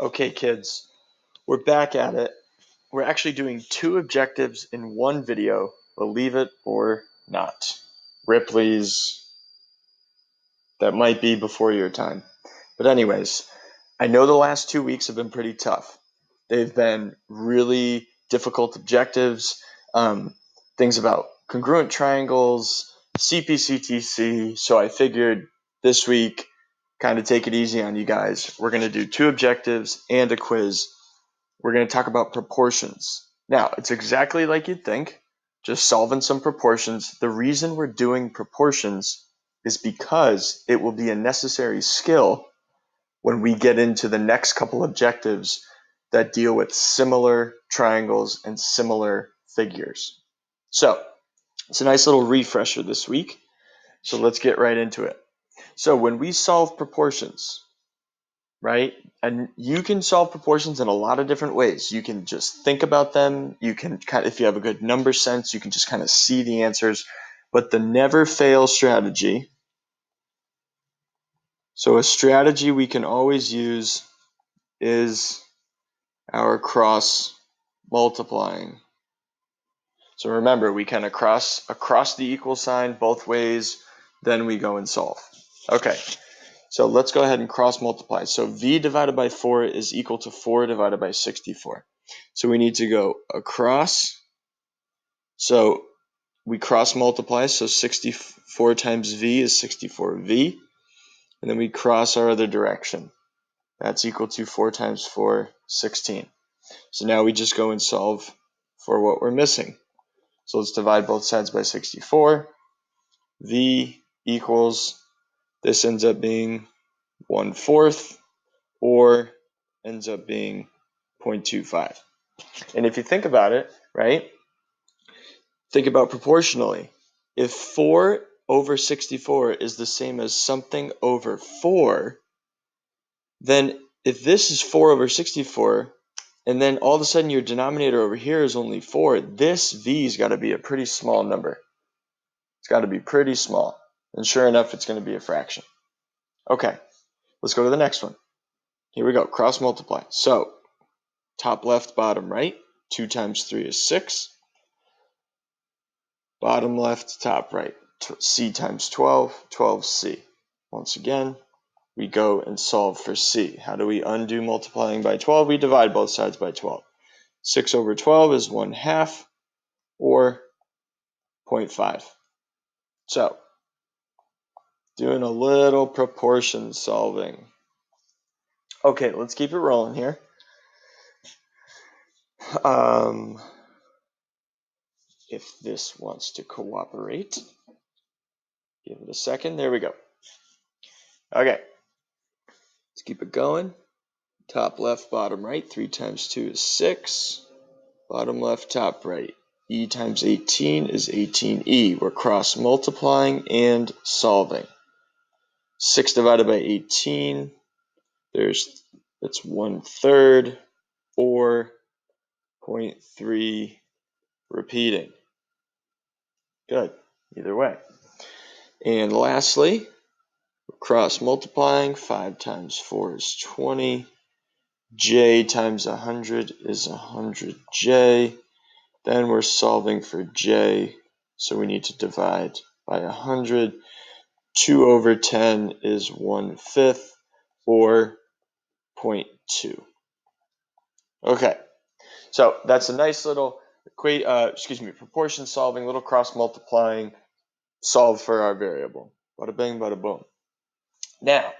Okay, kids, we're back at it. We're actually doing two objectives in one video, believe it or not. Ripley's, that might be before your time. But anyways, I know the last 2 weeks have been pretty tough. They've been really difficult objectives, things about congruent triangles, CPCTC, so I figured this week, kind of take it easy on you guys. We're going to do two objectives and a quiz. We're going to talk about proportions. Now, it's exactly like you'd think, just solving some proportions. The reason we're doing proportions is because it will be a necessary skill when we get into the next couple objectives that deal with similar triangles and similar figures. So, it's a nice little refresher this week. So let's get right into it. So when we solve proportions, right? And you can solve proportions in a lot of different ways. You can just think about them. You can if you have a good number sense, you can just kind of see the answers. But the never fail strategy. So a strategy we can always use is our cross multiplying. So remember, we can cross the equal sign both ways, then we go and solve. Okay. So let's go ahead and cross multiply. So v divided by 4 is equal to 4 divided by 64. So we need to go across. So we cross multiply. So 64 times v is 64v. And then we cross our other direction. That's equal to 4 times 4, 16. So now we just go and solve for what we're missing. So let's divide both sides by 64. V equals, this ends up being 1/4. Or ends up being 0.25. And if you think about it, right, think about proportionally. If 4 over 64 is the same as something over 4, then if this is 4 over 64, and then all of a sudden your denominator over here is only 4, this v's got to be a pretty small number. It's got to be pretty small. And sure enough, it's going to be a fraction. Okay, let's go to the next one. Here we go, cross multiply. So top left, bottom right. 2 times 3 is 6. Bottom left, top right. C times 12, 12c. Once again, we go and solve for c. How do we undo multiplying by 12? We divide both sides by 12. 6 over 12 is 1/2, or 0.5. So, doing a little proportion solving. Okay, let's keep it rolling here. If this wants to cooperate, give it a second. There we go. Okay, let's keep it going. Top left, bottom right. 3 times 2 is 6. Bottom left, top right. E times 18 is 18e. We're cross multiplying and solving. 6 divided by 18, that's 1/3, or 0.3 repeating. Good, either way. And lastly, cross multiplying. 5 times 4 is 20. J times 100 is 100j. Then we're solving for j, so we need to divide by 100. 2 over 10 is 1/5, or 0.2. Okay, so that's a nice little proportion solving, little cross multiplying, solve for our variable. Bada bing, bada boom. Now,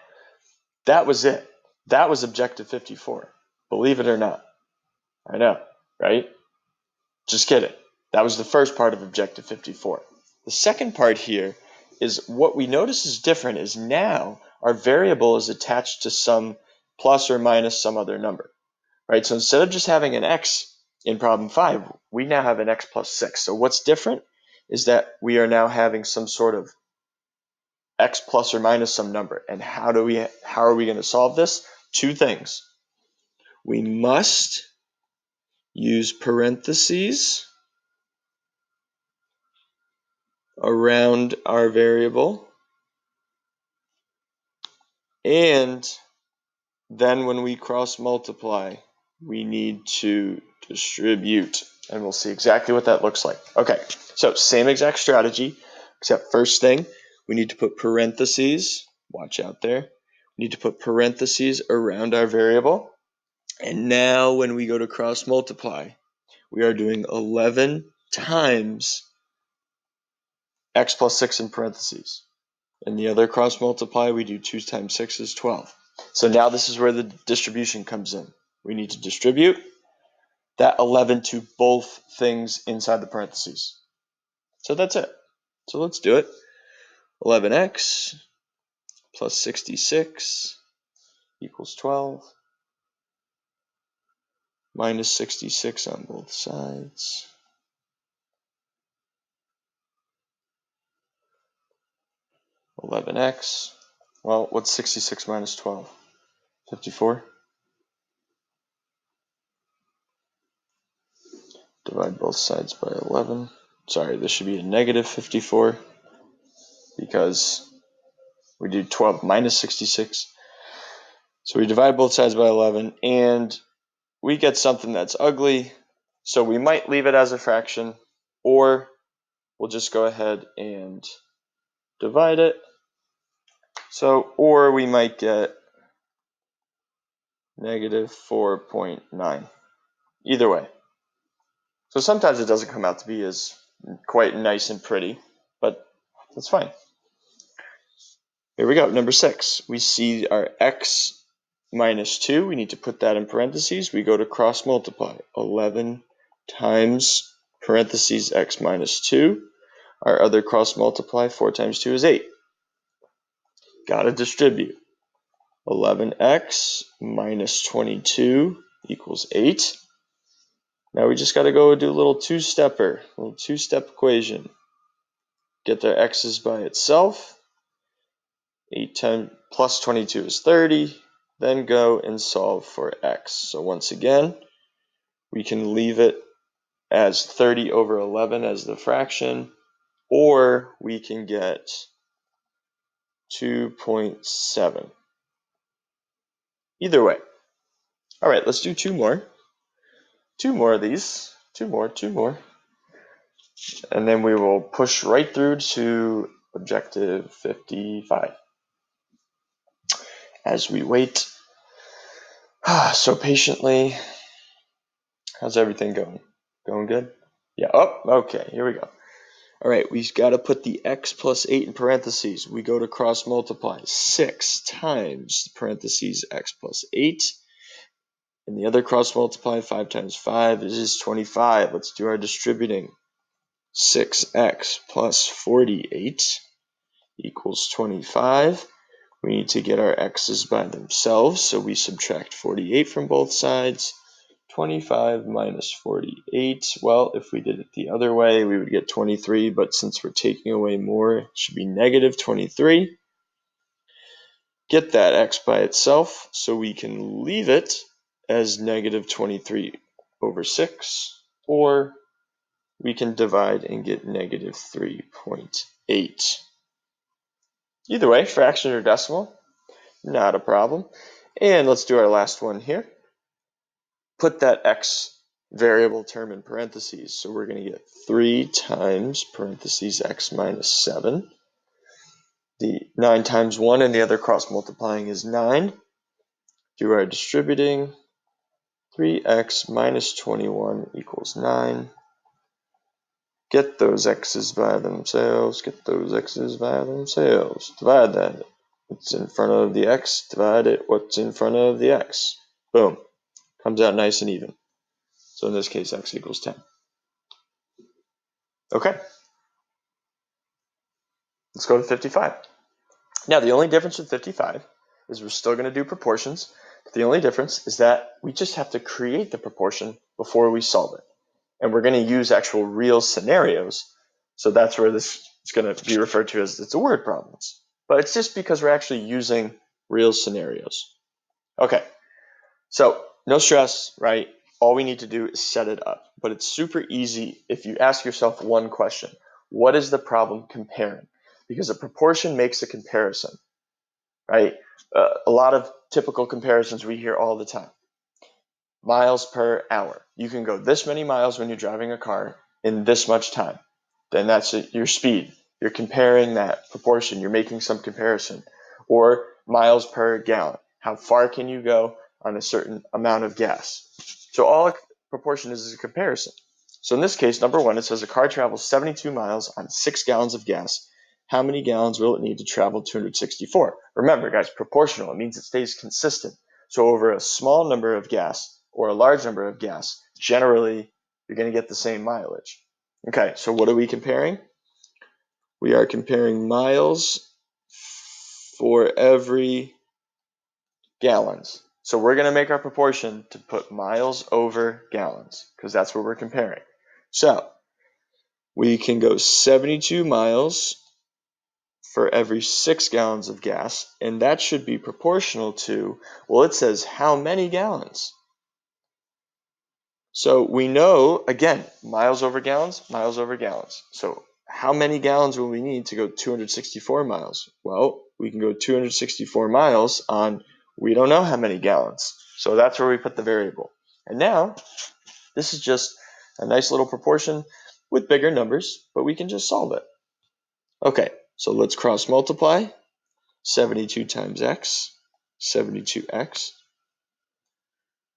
that was it. That was objective 54. Believe it or not. I know, right? Just kidding. That was the first part of objective 54. The second part here is what we notice is different is now our variable is attached to some plus or minus some other number, right? So instead of just having an x in problem 5, we now have an x plus 6. So what's different is that we are now having some sort of x plus or minus some number. And how are we going to solve this? Two things. We must use parentheses around our variable, and then when we cross multiply, we need to distribute. And we'll see exactly what that looks like. Okay, so same exact strategy, except first thing, we need to put parentheses. Watch out there. We need to put parentheses around our variable. And now when we go to cross multiply, we are doing 11 times x plus 6 in parentheses. In the other cross multiply, we do 2 times 6 is 12. So now this is where the distribution comes in. We need to distribute that 11 to both things inside the parentheses. So that's it. So let's do it. 11x plus 66 equals 12 minus 66 on both sides. $11x. Well, what's 66 minus 12? 54. Divide both sides by 11. Sorry, this should be a negative 54 because we do 12 minus 66. So we divide both sides by 11, and we get something that's ugly. So we might leave it as a fraction, or we'll just go ahead and divide it. So, or we might get negative 4.9. Either way. So sometimes it doesn't come out to be as quite nice and pretty, but that's fine. Here we go, number 6. We see our x minus 2. We need to put that in parentheses. We go to cross multiply. 11 times parentheses x minus 2. Our other cross multiply, 4 times 2 is 8. Gotta distribute. 11x minus 22 equals 8. Now we just got to go do a little two-stepper, a little two-step equation. Get their x's by itself. 8 times plus 22 is 30. Then go and solve for x. So once again, we can leave it as 30 over 11 as the fraction, or we can get 2.7. Either way. All right, let's do 2 more. 2 more of these. 2 more. And then we will push right through to objective 55. As we wait so patiently. How's everything going? Going good? Yeah. Oh, okay. Here we go. All right. We've got to put the x plus 8 in parentheses. We go to cross multiply. 6 times parentheses x plus 8. And the other cross multiply, 5 times 5 is 25. Let's do our distributing. 6x plus 48 equals 25. We need to get our x's by themselves, so we subtract 48 from both sides. 25 minus 48, well, if we did it the other way, we would get 23, but since we're taking away more, it should be negative 23. Get that x by itself, so we can leave it as negative 23 over 6, or we can divide and get negative 3.8. Either way, fraction or decimal, not a problem. And let's do our last one here. Put that x variable term in parentheses. So we're going to get 3 times parentheses x minus 7. The 9 times 1 and the other cross multiplying is 9. Do our distributing. 3x minus 21 equals 9. Get those x's by themselves. Get those x's by themselves. Divide that. What's in front of the x, divide it. What's in front of the x. Boom. Comes out nice and even. So in this case, x equals 10. Okay. Let's go to 55. Now, the only difference with 55 is we're still going to do proportions. But the only difference is that we just have to create the proportion before we solve it. And we're going to use actual real scenarios. So that's where this is going to be referred to as it's a word problem. But it's just because we're actually using real scenarios. Okay, so no stress, right? All we need to do is set it up. But it's super easy if you ask yourself one question. What is the problem comparing? Because a proportion makes a comparison, right? A lot of typical comparisons we hear all the time. Miles per hour. You can go this many miles when you're driving a car in this much time. Then that's your speed. You're comparing that proportion. You're making some comparison. Or miles per gallon. How far can you go on a certain amount of gas? So all a proportion is a comparison. So in this case, number one, it says a car travels 72 miles on 6 gallons of gas. How many gallons will it need to travel 264? Remember, guys, proportional. It means it stays consistent. So over a small number of gas or a large number of gas, generally you're going to get the same mileage. Okay, so what are we comparing? We are comparing miles for every gallons. So we're going to make our proportion to put miles over gallons because that's what we're comparing. So we can go 72 miles for every 6 gallons of gas, and that should be proportional to, well, it says how many gallons? So we know, again, miles over gallons, miles over gallons. So how many gallons will we need to go 264 miles? Well, we can go 264 miles on, we don't know how many gallons. So that's where we put the variable. And now, this is just a nice little proportion with bigger numbers, but we can just solve it. Okay, so let's cross multiply. 72 times x, 72x.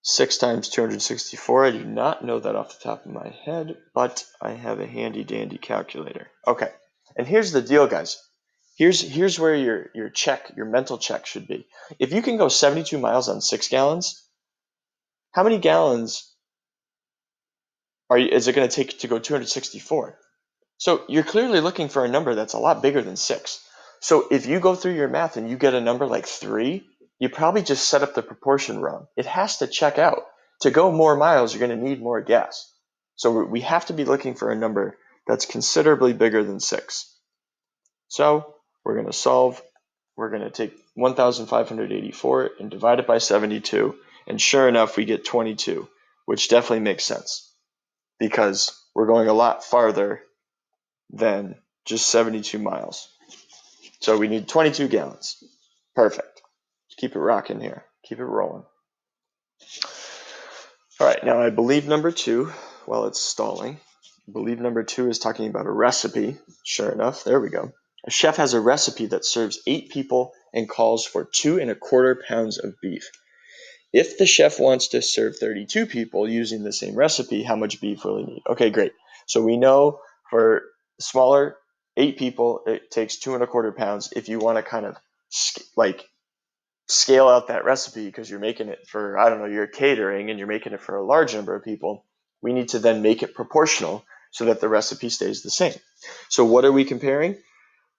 6 times 264, I do not know that off the top of my head, but I have a handy dandy calculator. Okay, and here's the deal, guys. Here's where your mental check should be. If you can go 72 miles on 6 gallons, how many gallons is it going to take to go 264? So you're clearly looking for a number that's a lot bigger than 6. So if you go through your math and you get a number like 3, you probably just set up the proportion wrong. It has to check out. To go more miles, you're going to need more gas. So we have to be looking for a number that's considerably bigger than 6. So we're going to solve. We're going to take 1,584 and divide it by 72. And sure enough, we get 22, which definitely makes sense because we're going a lot farther than just 72 miles. So we need 22 gallons. Perfect. Keep it rocking here. Keep it rolling. All right, now I believe number 2, while it's stalling, I believe number 2 is talking about a recipe. Sure enough, there we go. A chef has a recipe that serves 8 people and calls for 2¼ pounds of beef. If the chef wants to serve 32 people using the same recipe, how much beef will he need? Okay, great. So we know for smaller 8 people, it takes 2¼ pounds. If you want to kind of scale out that recipe because you're making it for, I don't know, you're catering and you're making it for a large number of people, we need to then make it proportional so that the recipe stays the same. So what are we comparing?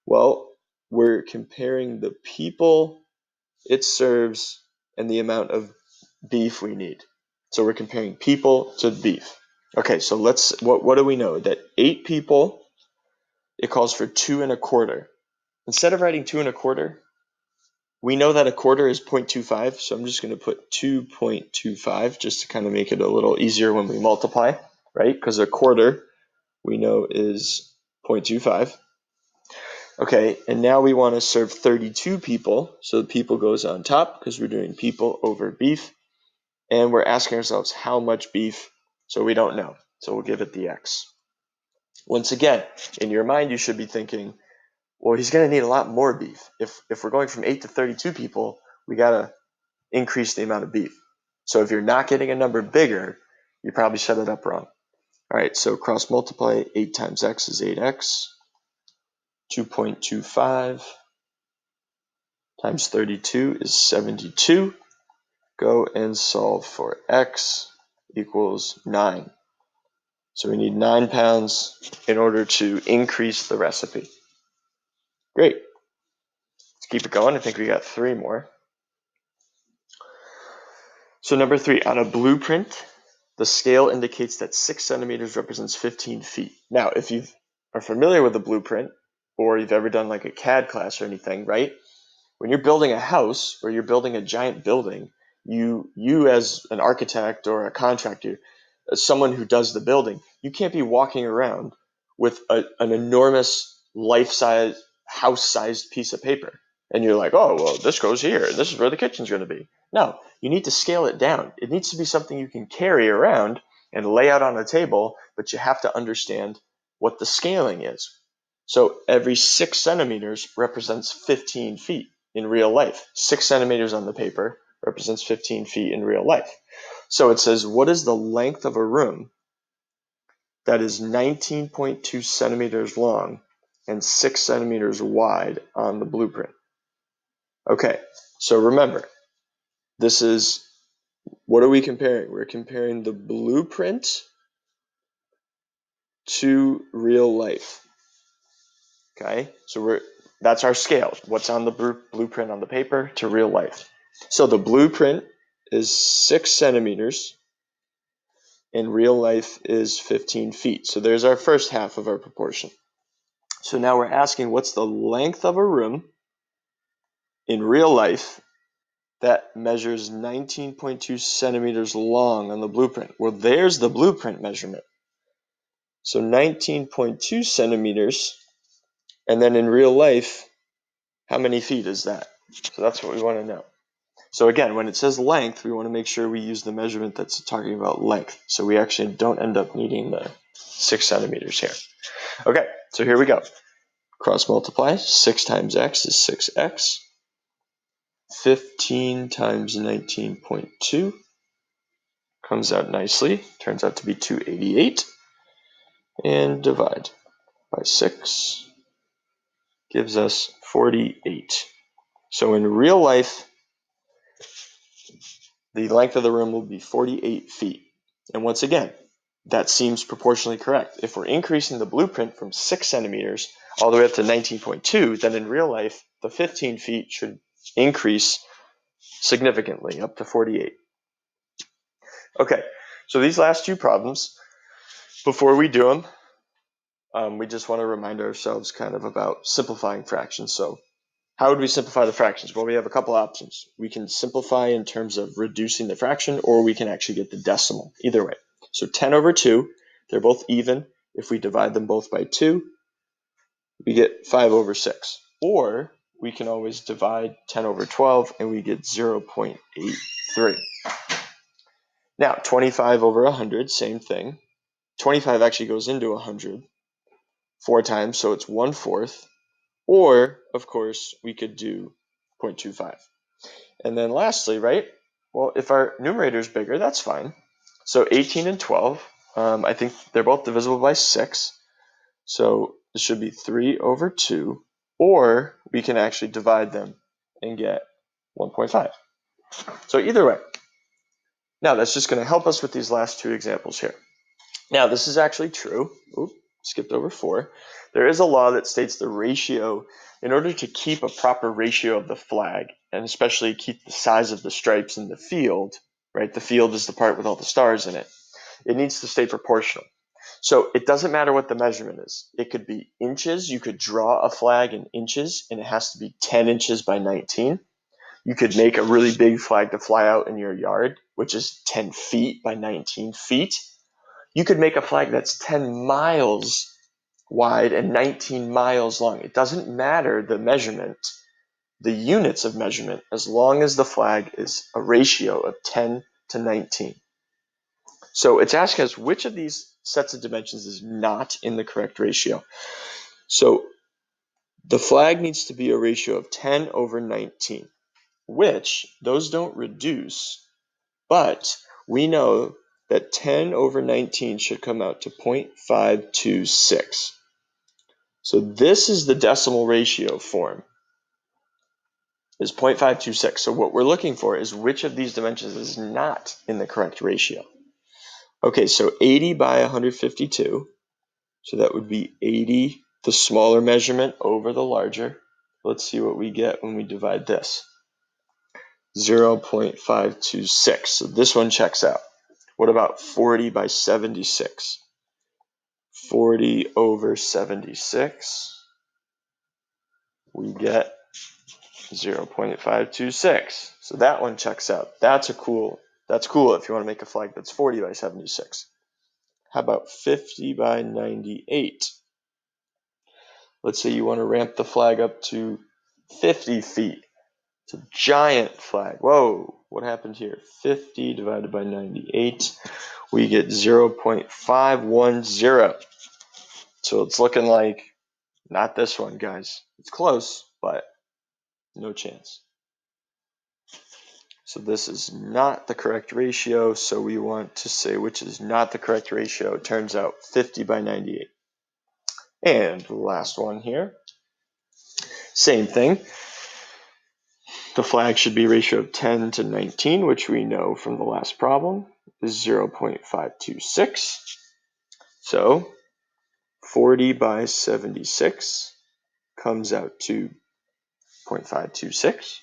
Well, we're comparing the people it serves and the amount of beef we need. So we're comparing people to beef. Okay, so what do we know? That 8 people, it calls for 2¼ Instead of writing 2¼ we know that a quarter is 0.25, so I'm just going to put 2.25 just to kind of make it a little easier when we multiply, right? Because a quarter we know is 0.25. Okay, and now we want to serve 32 people, so the people goes on top because we're doing people over beef, and we're asking ourselves how much beef, so we don't know, so we'll give it the x. Once again, in your mind you should be thinking, well, he's going to need a lot more beef. If we're going from 8 to 32 people, we got to increase the amount of beef. So if you're not getting a number bigger, you probably set it up wrong. All right, so cross multiply. 8 times x is 8x. 2.25 times 32 is 72. Go and solve for x equals 9. So we need 9 pounds in order to increase the recipe. Great. Let's keep it going. I think we got 3 more. So number 3, on a blueprint, the scale indicates that 6 centimeters represents 15 feet. Now, if you are familiar with a blueprint, or you've ever done like a CAD class or anything, right? When you're building a house or you're building a giant building, you as an architect or a contractor, as someone who does the building, you can't be walking around with an enormous life-size, house-sized piece of paper. And you're like, oh, well, this goes here, and this is where the kitchen's going to be. No, you need to scale it down. It needs to be something you can carry around and lay out on a table, but you have to understand what the scaling is. So every 6 centimeters represents 15 feet in real life. 6 centimeters on the paper represents 15 feet in real life. So it says, what is the length of a room that is 19.2 centimeters long and 6 centimeters wide on the blueprint? Okay, so remember, this is, what are we comparing? We're comparing the blueprint to real life. Okay, so that's our scale. What's on the blueprint on the paper to real life. So the blueprint is 6 centimeters and real life is 15 feet. So there's our first half of our proportion. So now we're asking, what's the length of a room in real life that measures 19.2 centimeters long on the blueprint? Well, there's the blueprint measurement. So 19.2 centimeters, and then in real life, how many feet is that? So that's what we want to know. So again, when it says length, we want to make sure we use the measurement that's talking about length. So we actually don't end up needing the 6 centimeters here. Okay, so here we go. Cross multiply, 6 times x is 6x. 15 times 19.2 comes out nicely. Turns out to be 288. And divide by 6 gives us 48. So in real life, the length of the room will be 48 feet. And once again, that seems proportionally correct. If we're increasing the blueprint from 6 centimeters all the way up to 19.2, then in real life, the 15 feet should increase significantly up to 48. Okay, so these last two problems, before we do them, we just want to remind ourselves kind of about simplifying fractions. So how would we simplify the fractions? Well, we have a couple options. We can simplify in terms of reducing the fraction, or we can actually get the decimal, either way. So 10 over 2, they're both even. If we divide them both by 2, we get 5 over 6. Or we can always divide 10 over 12, and we get 0.83. Now, 25 over 100, same thing. 25 actually goes into 100 4 times, so it's 1/4. Or, of course, we could do 0.25. And then lastly, right, well, if our numerator is bigger, that's fine. So 18 and 12, I think they're both divisible by 6. So this should be 3 over 2. Or we can actually divide them and get 1.5. So either way. Now, that's just going to help us with these last two examples here. Now, this is actually true. Oops, skipped over 4. There is a law that states the ratio, in order to keep a proper ratio of the flag, and especially keep the size of the stripes in the field, right? The field is the part with all the stars in it. It needs to stay proportional. So it doesn't matter what the measurement is. It could be inches. You could draw a flag in inches, and it has to be 10 inches by 19. You could make a really big flag to fly out in your yard, which is 10 feet by 19 feet. You could make a flag that's 10 miles wide and 19 miles long. It doesn't matter the measurement, the units of measurement, as long as the flag is a ratio of 10 to 19. So it's asking us which of these sets of dimensions is not in the correct ratio. So the flag needs to be a ratio of 10 over 19, which those don't reduce, but we know that 10 over 19 should come out to 0.526. So this is the decimal ratio form, is 0.526. So what we're looking for is which of these dimensions is not in the correct ratio. Okay, so 80 by 152. So that would be 80, the smaller measurement, over the larger. Let's see what we get when we divide this. 0.526. So this one checks out. What about 40 by 76? 40 over 76. We get 0.526. So that one checks out. That's cool if you want to make a flag that's 40 by 76. How about 50 by 98? Let's say you want to ramp the flag up to 50 feet. It's a giant flag. Whoa, what happened here? 50 divided by 98. We get 0.510. So it's looking like not this one, guys. It's close, but no chance. So this is not the correct ratio, so we want to say which is not the correct ratio. It turns out 50 by 98. And the last one here, same thing. The flag should be a ratio of 10 to 19, which we know from the last problem is 0.526. So 40 by 76 comes out to 0.526.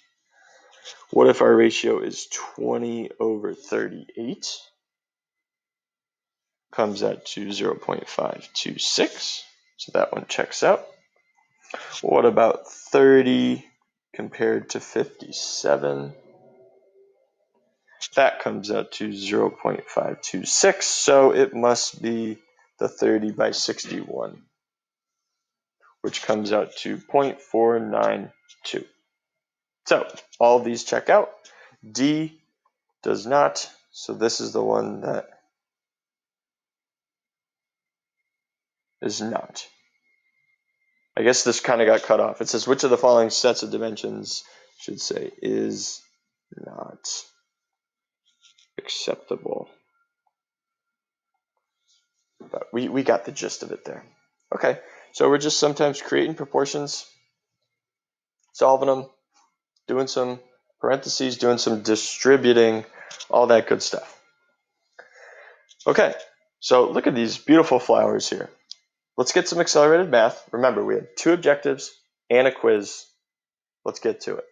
What if our ratio is 20 over 38? Comes out to 0.526. So that one checks out. What about 30 compared to 57? That comes out to 0.526. So it must be the 30 by 61, which comes out to 0.492. So all of these check out. D does not. So this is the one that is not. I guess this kind of got cut off. It says which of the following sets of dimensions should say is not acceptable. But we got the gist of it there. Okay, so we're just sometimes creating proportions, solving them, doing some parentheses, doing some distributing, all that good stuff. Okay, so look at these beautiful flowers here. Let's get some accelerated math. Remember, we have 2 objectives and a quiz. Let's get to it.